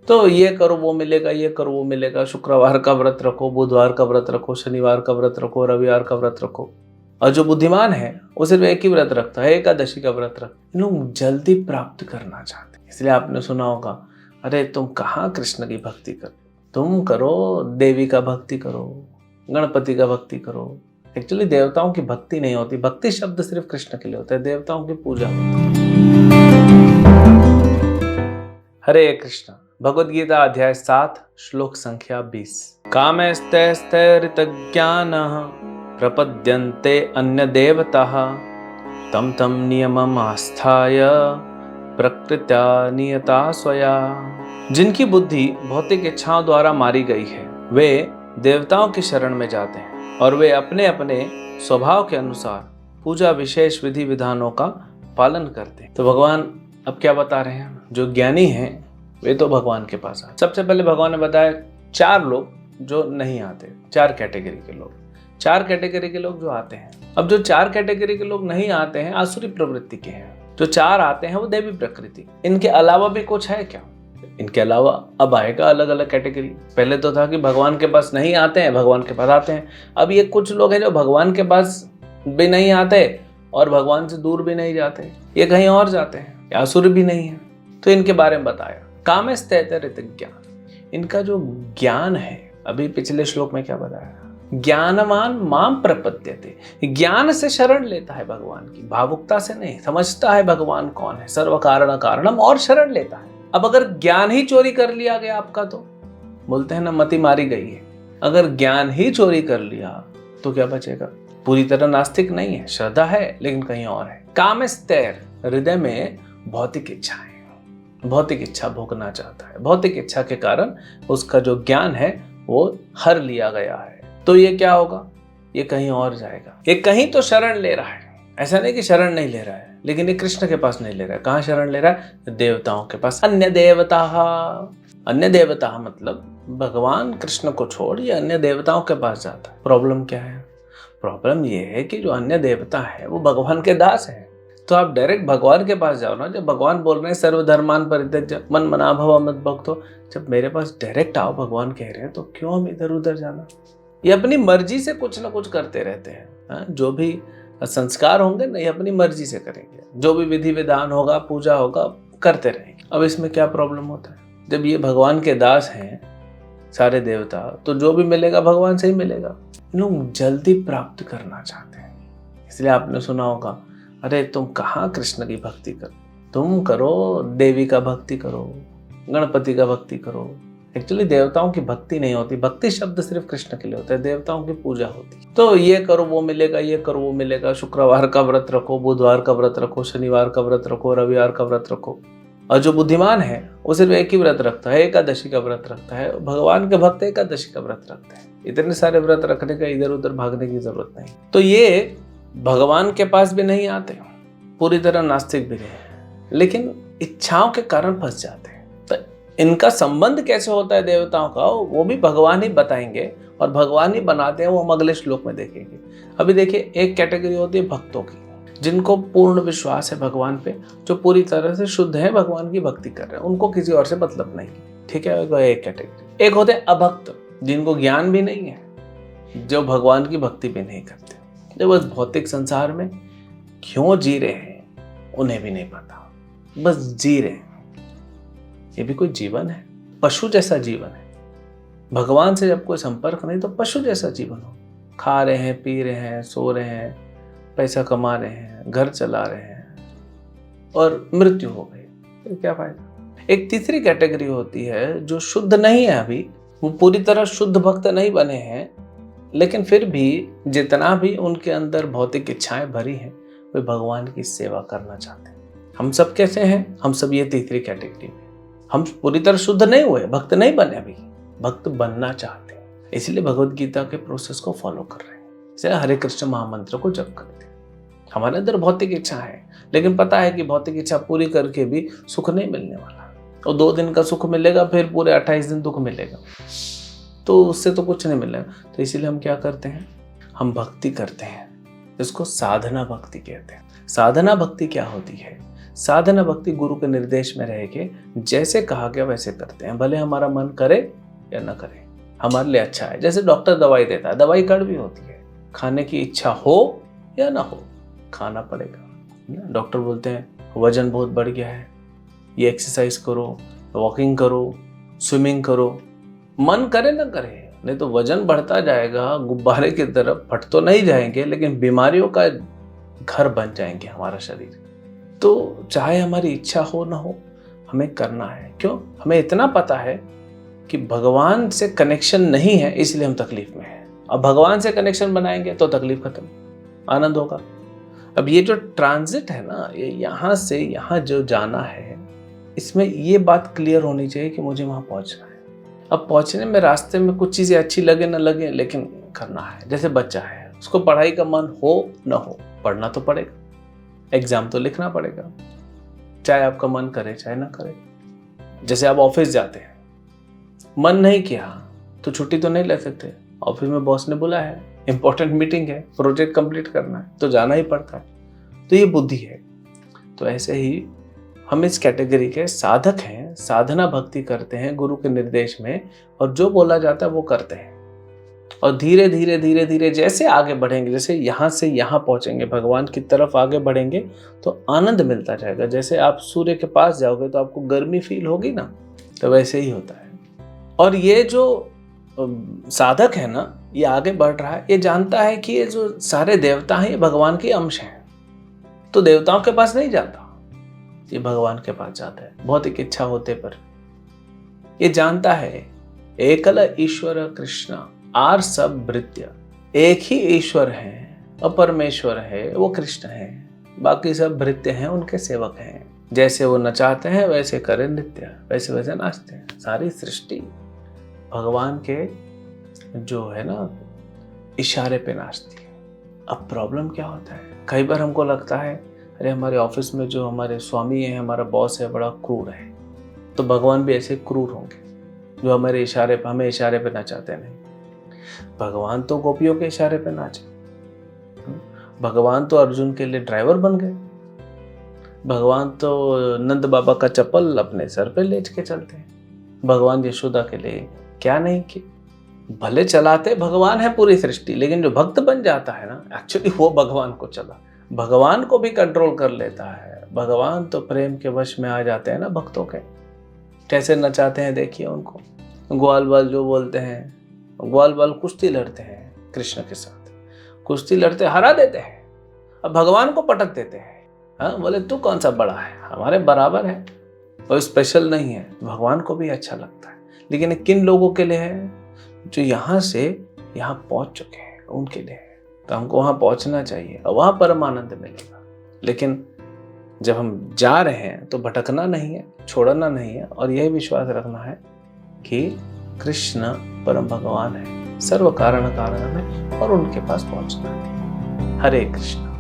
तो ये करो वो मिलेगा, ये करो वो मिलेगा, शुक्रवार का व्रत रखो, बुधवार का व्रत रखो, शनिवार का व्रत रखो, रविवार का व्रत रखो। और जो बुद्धिमान है वो सिर्फ एक ही व्रत रखता है, एकादशी का व्रत रखता है। लोग जल्दी प्राप्त करना चाहते हैं, इसलिए आपने सुना होगा, अरे तुम कहाँ कृष्ण की भक्ति करो, तुम करो देवी का भक्ति करो, गणपति का भक्ति करो। एक्चुअली देवताओं की भक्ति नहीं होती, भक्ति शब्द सिर्फ कृष्ण के लिए होता है, देवताओं की पूजा होती है। हरे कृष्ण। भगवद गीता अध्याय 7 श्लोक संख्या 20। कामैस्तैस्तैरितज्ञानः प्रपद्यन्ते अन्य देवताः तम तम नियमम् आस्थाय प्रकृत्या नियता स्वया। जिनकी बुद्धि भौतिक इच्छाओं द्वारा मारी गई है वे देवताओं की शरण में जाते हैं और वे अपने अपने स्वभाव के अनुसार पूजा विशेष विधि विधानों का पालन करते हैं। तो भगवान अब क्या बता रहे हैं, जो ज्ञानी हैं वे तो भगवान के पास आते। सबसे पहले भगवान ने बताया 4 लोग जो नहीं आते, 4 कैटेगरी के लोग, 4 कैटेगरी के लोग जो आते हैं। अब जो 4 कैटेगरी के लोग नहीं आते हैं आसुरी प्रवृत्ति के हैं, जो 4 आते हैं वो देवी प्रकृति। इनके अलावा भी कुछ है क्या? इनके अलावा अब आएगा अलग अलग कैटेगरी। पहले तो था कि भगवान के पास नहीं आते हैं, भगवान के पास आते हैं। अब ये कुछ लोग हैं जो भगवान के पास भी नहीं आते और भगवान से दूर भी नहीं जाते, ये कहीं और जाते हैं, आसुर भी नहीं है। तो इनके बारे में बताया कामैस्तैरितज्ञान, इनका जो ज्ञान है, अभी पिछले श्लोक में क्या बताया, ज्ञानवान माम प्रपद्यते, ज्ञान से शरण लेता है भगवान की, भावुकता से नहीं, समझता है भगवान कौन है, सर्व कारण कारणम, और शरण लेता है। अब अगर ज्ञान ही चोरी कर लिया गया आपका, तो बोलते हैं ना मति मारी गई है। अगर ज्ञान ही चोरी कर लिया तो क्या बचेगा? पूरी तरह नास्तिक नहीं है, श्रद्धा है लेकिन कहीं और है। कामैस्तैर, हृदय में भौतिक इच्छा है, भौतिक इच्छा भोगना चाहता है, भौतिक इच्छा के कारण उसका जो ज्ञान है वो हर लिया गया है। तो ये क्या होगा? ये कहीं और जाएगा। ये कहीं तो शरण ले रहा है, ऐसा नहीं कि शरण नहीं ले रहा है, लेकिन ये कृष्ण के पास नहीं ले रहा है। कहाँ शरण ले रहा है? देवताओं के पास। अन्य देवता, अन्य देवता मतलब भगवान कृष्ण को छोड़ ये अन्य देवताओं के पास जाता है। प्रॉब्लम क्या है? प्रॉब्लम ये है कि जो अन्य देवता है वो भगवान के दास है। तो आप डायरेक्ट भगवान के पास जाओ ना। जब भगवान बोल रहे हैं सर्वधर्मान परित्यज्य मन मना भव मद्भक्तो, जब मेरे पास डायरेक्ट आओ भगवान कह रहे हैं, तो क्यों हम इधर उधर जाना? ये अपनी मर्जी से कुछ ना कुछ करते रहते हैं। जो भी संस्कार होंगे ना, ये अपनी मर्जी से करेंगे, जो भी विधि विधान होगा, पूजा होगा, करते रहेंगे। अब इसमें क्या प्रॉब्लम होता है? जब ये भगवान के दास हैं सारे देवता, तो जो भी मिलेगा भगवान से ही मिलेगा। लोग जल्दी प्राप्त करना चाहते हैं, इसलिए आपने सुना होगा, अरे तुम कहाँ कृष्ण की भक्ति करो, तुम करो देवी का भक्ति करो, गणपति का भक्ति करो। एक्चुअली देवताओं की भक्ति नहीं होती, भक्ति शब्द सिर्फ कृष्ण के लिए होता है, देवताओं की पूजा होती है। तो ये करो वो मिलेगा, ये करो वो मिलेगा, शुक्रवार का व्रत रखो, बुधवार का व्रत रखो, शनिवार का व्रत रखो, रविवार का व्रत रखो। और जो बुद्धिमान है वो सिर्फ एक ही व्रत रखता है, एकादशी का व्रत रखता है। भगवान के भक्त एकादशी का व्रत रखते हैं। इतने सारे व्रत रखने का इधर उधर भागने की जरूरत नहीं। तो ये भगवान के पास भी नहीं आते, पूरी तरह नास्तिक भी नहीं, लेकिन इच्छाओं के कारण फंस जाते हैं। तो इनका संबंध कैसे होता है देवताओं का, वो भी भगवान ही बताएंगे और भगवान ही बनाते हैं, वो हम अगले श्लोक में देखेंगे। अभी देखिए, एक कैटेगरी होती है भक्तों की, जिनको पूर्ण विश्वास है भगवान पे, जो पूरी तरह से शुद्ध है, भगवान की भक्ति कर रहे हैं, उनको किसी और से मतलब नहीं। ठीक है, एक कैटेगरी। एक होते हैं अभक्त, जिनको ज्ञान भी नहीं है, जो भगवान की भक्ति भी नहीं करते, जो बस भौतिक संसार में क्यों जी रहे हैं उन्हें भी नहीं पता, बस जी रहे हैं। ये भी कोई जीवन है? पशु जैसा जीवन है। भगवान से जब कोई संपर्क नहीं तो पशु जैसा जीवन हो। खा रहे हैं, पी रहे हैं, सो रहे हैं, पैसा कमा रहे हैं, घर चला रहे हैं, और मृत्यु हो गई, तो क्या फायदा? एक तीसरी कैटेगरी होती है जो शुद्ध नहीं है, अभी वो पूरी तरह शुद्ध भक्त नहीं बने हैं, लेकिन फिर भी जितना भी उनके अंदर भौतिक इच्छाएं भरी हैं, वे भगवान की सेवा करना चाहते हैं। हम सब कैसे हैं? हम सब ये तीसरी कैटेगरी में। हम पूरी तरह शुद्ध नहीं हुए, भक्त नहीं बने, अभी भक्त बनना चाहते हैं, इसलिए भगवद गीता के प्रोसेस को फॉलो कर रहे हैं, इसलिए हरे कृष्ण महामंत्र को जप करते हैं। हमारे अंदर भौतिक इच्छा है, लेकिन पता है कि भौतिक इच्छा पूरी करके भी सुख नहीं मिलने वाला, और 2 दिन का सुख मिलेगा, फिर पूरे 28 दिन दुख मिलेगा, तो उससे तो कुछ नहीं मिलेगा। तो इसीलिए हम क्या करते हैं? हम भक्ति करते हैं, इसको साधना भक्ति कहते हैं। साधना भक्ति क्या होती है? साधना भक्ति गुरु के निर्देश में रह के जैसे कहा गया वैसे करते हैं, भले हमारा मन करे या ना करे, हमारे लिए अच्छा है। जैसे डॉक्टर दवाई देता है, दवाई कड़वी होती है, खाने की इच्छा हो या ना हो खाना पड़ेगा। डॉक्टर बोलते हैं वजन बहुत बढ़ गया है, ये एक्सरसाइज करो, वॉकिंग करो, स्विमिंग करो, मन करे ना करे, नहीं तो वजन बढ़ता जाएगा, गुब्बारे की तरफ फट तो नहीं जाएंगे लेकिन बीमारियों का घर बन जाएंगे हमारा शरीर। तो चाहे हमारी इच्छा हो ना हो हमें करना है। क्यों? हमें इतना पता है कि भगवान से कनेक्शन नहीं है, इसलिए हम तकलीफ में हैं। अब भगवान से कनेक्शन बनाएंगे तो तकलीफ खत्म, आनंद होगा। अब ये जो ट्रांजिट है ना, ये यहाँ से यहाँ जो जाना है, इसमें ये बात क्लियर होनी चाहिए कि मुझे वहाँ पहुँचना है। अब पहुँचने में रास्ते में कुछ चीज़ें अच्छी लगे ना लगे, लेकिन करना है। जैसे बच्चा है, उसको पढ़ाई का मन हो ना हो, पढ़ना तो पड़ेगा, एग्जाम तो लिखना पड़ेगा, चाहे आपका मन करे चाहे ना करे। जैसे आप ऑफिस जाते हैं, मन नहीं किया तो छुट्टी तो नहीं ले सकते, ऑफिस में बॉस ने बुलाया है, इंपॉर्टेंट मीटिंग है, प्रोजेक्ट कंप्लीट करना है, तो जाना ही पड़ता है। तो ये बुद्धि है। तो ऐसे ही हम इस कैटेगरी के साधक हैं, साधना भक्ति करते हैं गुरु के निर्देश में, और जो बोला जाता है वो करते हैं। और धीरे धीरे धीरे धीरे जैसे आगे बढ़ेंगे, जैसे यहाँ से यहाँ पहुँचेंगे, भगवान की तरफ आगे बढ़ेंगे, तो आनंद मिलता जाएगा। जैसे आप सूर्य के पास जाओगे तो आपको गर्मी फील होगी ना, तो वैसे ही होता है। और ये जो साधक है ना, ये आगे बढ़ रहा है, ये जानता है कि ये जो सारे देवता हैं ये भगवान के अंश हैं, तो देवताओं के पास नहीं जाता, ये भगवान के पास जाता है भौतिक इच्छा होते पर। ये जानता है एकल ईश्वर कृष्ण आर सब भृत्य, एक ही ईश्वर है और परमेश्वर है, वो कृष्ण है, बाकी सब भृत्य हैं, उनके सेवक हैं। जैसे वो नचाते हैं वैसे करें नृत्य, वैसे वैसे नाचते हैं। सारी सृष्टि भगवान के जो है ना इशारे पे नाचती है। अब प्रॉब्लम क्या होता है, कई बार हमको लगता है अरे हमारे ऑफिस में जो हमारे स्वामी है, हमारा बॉस है, बड़ा क्रूर है, तो भगवान भी ऐसे क्रूर होंगे जो हमारे इशारे पे, हमें इशारे पे नचाते नहीं। भगवान तो गोपियों के इशारे पे नाचे, भगवान तो अर्जुन के लिए ड्राइवर बन गए, भगवान तो नंद बाबा का चप्पल अपने सर पे लेच के चलते हैं, भगवान यशोदा के लिए क्या नहीं किया। भले चलाते भगवान है पूरी सृष्टि, लेकिन जो भक्त बन जाता है ना, एक्चुअली वो भगवान को चला, भगवान को भी कंट्रोल कर लेता है। भगवान तो प्रेम के वश में आ जाते हैं ना भक्तों के। कैसे नचाते हैं देखिए उनको। ग्वाल बाल जो बोलते हैं, ग्वाल बाल कुश्ती लड़ते हैं कृष्ण के साथ, कुश्ती लड़ते हरा देते हैं, अब भगवान को पटक देते हैं। हाँ, बोले तू कौन सा बड़ा है, हमारे बराबर है, और स्पेशल नहीं है। भगवान को भी अच्छा लगता है, लेकिन किन लोगों के लिए है, जो यहाँ से यहाँ पहुँच चुके हैं उनके लिए। तो हमको वहाँ पहुँचना चाहिए और वहाँ परम आनंद मिलेगा। लेकिन जब हम जा रहे हैं तो भटकना नहीं है, छोड़ना नहीं है, और यही विश्वास रखना है कि कृष्ण परम भगवान है, सर्व कारण कारण में, और उनके पास पहुँचना है। हरे कृष्ण।